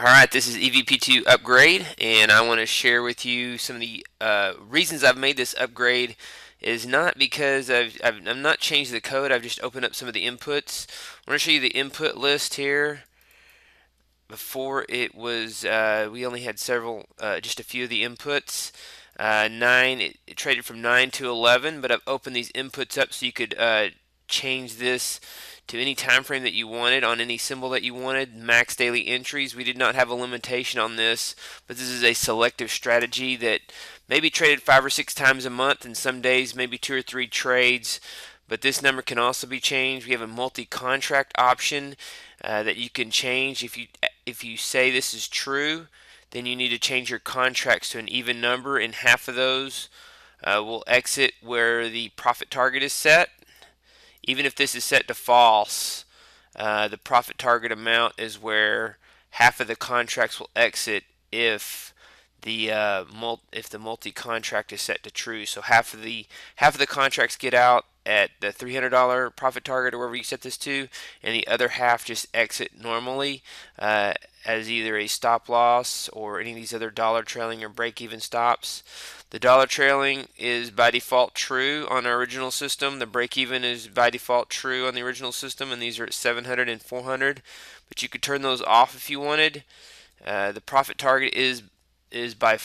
Alright, this is EVP-2 upgrade, and I want to share with you some of the reasons I've made this upgrade is not because I've not changed the code, I've just opened up some of the inputs. I want to show you the input list here. Before it was, we only had just a few of the inputs. 9, it traded from 9 to 11, but I've opened these inputs up so you could change this to any time frame that you wanted on any symbol that you wanted. Max daily entries. We did not have a limitation on this, but this is a selective strategy that maybe traded 5 or 6 times a month, and some days maybe 2 or 3 trades. But this number can also be changed. We have a multi-contract option that you can change. If you say this is true, then you need to change your contracts to an even number, and half of those will exit where the profit target is set. Even if this is set to false, the profit target amount is where half of the contracts will exit if the multi-contract is set to true. So half of the contracts get out at the $300 profit target or wherever you set this to, and the other half just exit normally as either a stop loss or any of these other dollar trailing or break-even stops. The dollar trailing is by default true on our original system. The break-even is by default true on the original system, and these are at 700 and 400. But you could turn those off if you wanted. The profit target is by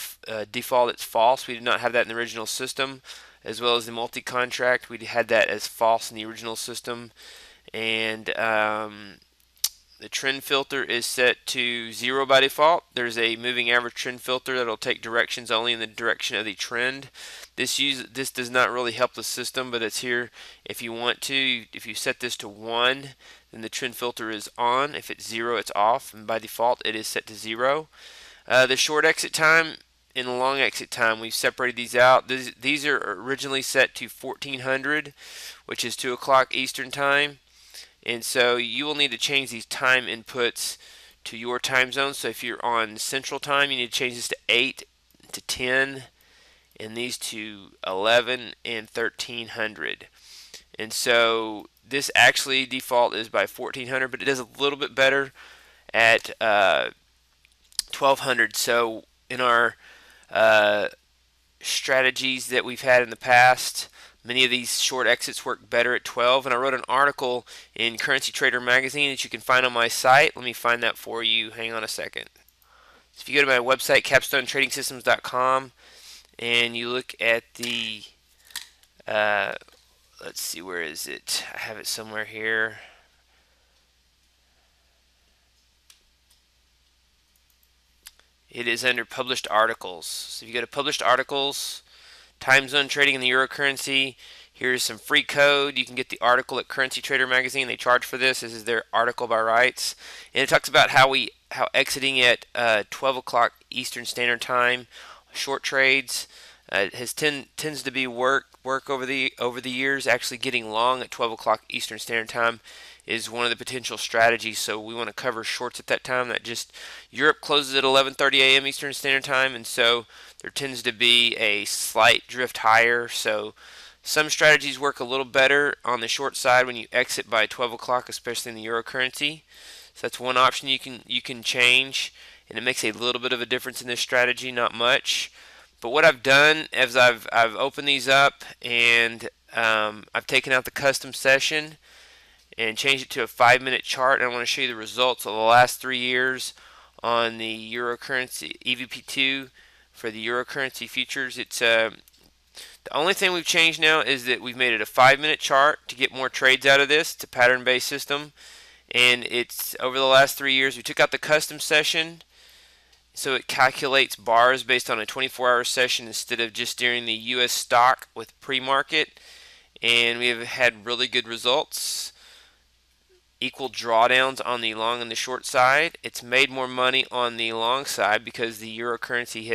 default it's false. We did not have that in the original system, as well as the multi-contract. We had that as false in the original system, and the trend filter is set to 0 by default. There's a moving average trend filter that'll take directions only in the direction of the trend. This does not really help the system, but it's here if you want to. If you set this to 1, then the trend filter is on. If it's 0, it's off, and by default it is set to 0. The short exit time and the long exit time, we've separated these out. These are originally set to 1400, which is 2 o'clock Eastern time. And so you will need to change these time inputs to your time zone. So if you're on Central Time, you need to change this to 8 to 10, and these to 11 and 1300. And so this actually default is by 1400, but it does a little bit better at 1200. So in our uh, strategies that we've had in the past, many of these short exits work better at 12, and I wrote an article in Currency Trader magazine that you can find on my site. Let me find that for you. Hang on a second. So if you go to my website, capstonetradingsystems.com, and you look at the, uh, let's see, where is it? I have it somewhere here. It is under published articles. So if you go to published articles, time zone trading in the euro currency. Here's some free code. You can get the article at Currency Trader magazine. They charge for this. This is their article by rights, and it talks about how exiting at 12 o'clock Eastern Standard Time, short trades, tends to be work over the years. Actually, getting long at 12 o'clock Eastern Standard Time is one of the potential strategies. So we want to cover shorts at that time. That just Europe closes at 11:30 a.m. Eastern Standard Time, and so there tends to be a slight drift higher. So some strategies work a little better on the short side when you exit by 12 o'clock, especially in the euro currency. So that's one option you can change, and it makes a little bit of a difference in this strategy, not much. But what I've done is I've opened these up, and I've taken out the custom session and changed it to a 5-minute chart. And I want to show you the results of the last 3 years on the euro currency EVP-2 for the euro currency futures. It's the only thing we've changed now is that we've made it a 5-minute chart to get more trades out of this. It's a pattern-based system, and it's over the last 3 years. We took out the custom session, so it calculates bars based on a 24-hour session instead of just during the U.S. stock with pre-market, and we have had really good results. Equal drawdowns on the long and the short side. It's made more money on the long side because the euro currency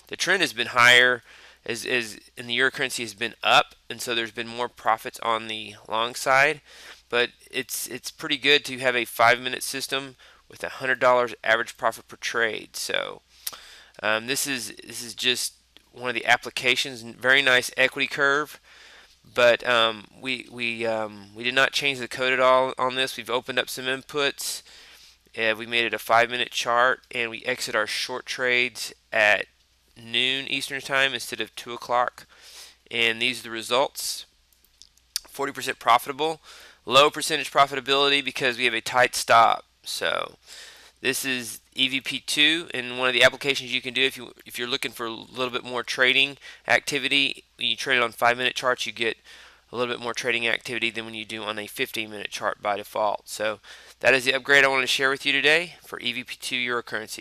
the trend has been higher and the euro currency has been up, and so there's been more profits on the long side. But it's pretty good to have a 5-minute system with $100 average profit per trade. So this is just one of the applications. Very nice equity curve. But we did not change the code at all on this. We've opened up some inputs, We made it a 5-minute chart, and we exit our short trades at noon Eastern time instead of 2 o'clock. And these are the results. 40% profitable, low percentage profitability because we have a tight stop. So this is EVP-2, and one of the applications you can do if you're looking for a little bit more trading activity. When you trade it on 5-minute charts, you get a little bit more trading activity than when you do on a 15-minute chart by default. So that is the upgrade I wanted to share with you today for EVP2 Euro currency.